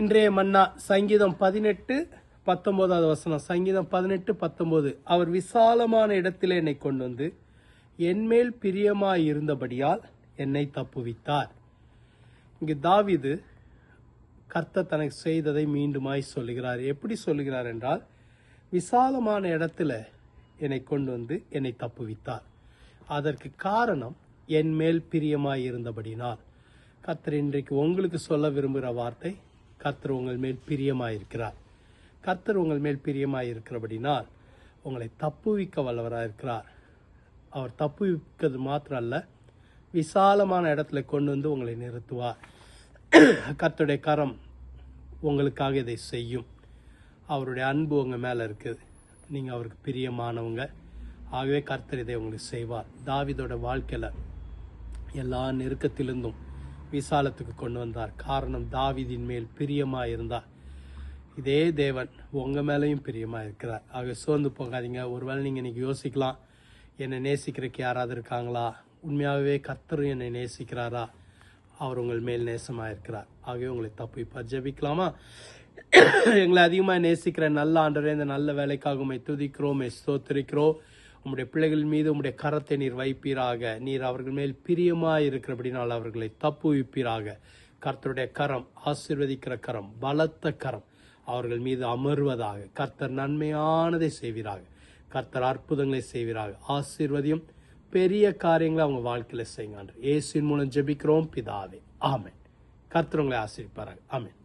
இன்றைய மன்னா சங்கீதம் 18:19 வசனம். சங்கீதம் 18:19. அவர் விசாலமான இடத்திலே என்னை கொண்டு வந்து என்மேல் பிரியமாய் இருந்தபடியால் என்னை தப்புவித்தார். இங்கு தாவீது கர்த்தர் தனக்கு செய்ததை மீண்டுமாய் சொல்லுகிறார். எப்படி சொல்லுகிறார் என்றால், விசாலமான இடத்துல என்னை கொண்டு வந்து என்னை தப்புவித்தார். அதற்கு காரணம் என் மேல் பிரியமாய் இருந்தபடினால். கர்த்தர் இன்றைக்கு உங்களுக்கு சொல்ல விரும்புகிற வார்த்தை, கர்த்தர் உங்கள் மேல் பிரியமாய் இருக்கிறார். கர்த்தர் உங்கள் மேல் பிரியமாய் இருக்கிறபடினால் உங்களை தப்புவிக்க வல்லவராக இருக்கிறார். அவர் தப்புவிக்கிறது மாத்திரம் அல்ல, விசாலமான இடத்துல கொண்டு வந்து உங்களை நிறுத்துவார். கர்த்தருடைய கரம் உங்களுக்காக இதை செய்யும். அவருடைய அன்பு உங்கள் மேலே இருக்குது. நீங்கள் அவருக்கு பிரியமானவங்க. ஆகவே கர்த்தர் இதை உங்களுக்கு செய்வார். தாவீதோட வாழ்க்கையில் எல்லா நெருக்கத்திலிருந்தும் விசாலத்துக்கு கொண்டு வந்தார். காரணம், தாவீதின் மேல் பிரியமாக இருந்தார். இதே தேவன் உங்கள் மேலேயும் பிரியமாக இருக்கிறார். ஆகவே சோர்ந்து போகாதீங்க. ஒருவேளை நீங்கள் இன்றைக்கி யோசிக்கலாம், என்னை நேசிக்கிறதுக்கு யாராவது இருக்காங்களா? உண்மையாகவே கர்த்தர் என்னை நேசிக்கிறாரா? அவர் உங்கள் மேல் நேசமாக இருக்கிறார். ஆகவே உங்களை தப்புவிப்பார். ஜெபிக்கலாமா? எங்களை அதிகமாக நேசிக்கிற நல்ல ஆண்டவரே, இந்த நல்ல வேலைக்காக உம்மை துதிக்கிறோம், ஸ்தோத்திரிக்கிறோம். உம்முடைய பிள்ளைகள் மீது உம்முடைய கரத்தை நீர் வைப்பீராக. நீர் அவர்கள் மேல் பிரியமாக இருக்கிறபடினால் அவர்களை தப்புவிப்பீராக. கர்த்தருடைய கரம், ஆசீர்வதிக்கிற கரம், பலத்த கரம் அவர்கள் மீது அமர்வதாக. கர்த்தர் நன்மையானதை செய்வீராக. கர்த்தர் அற்புதங்களை செய்வீராக. ஆசீர்வதியும் பெரிய காரியங்களை அவங்க வாழ்க்கையில செய்யுங்க. இயேசுவின் மூலம் ஜெபிக்கிறோம் பிதாவே, ஆமென். கர்த்தர் உங்களை ஆசீர்வதிப்பாராக. ஆமென்.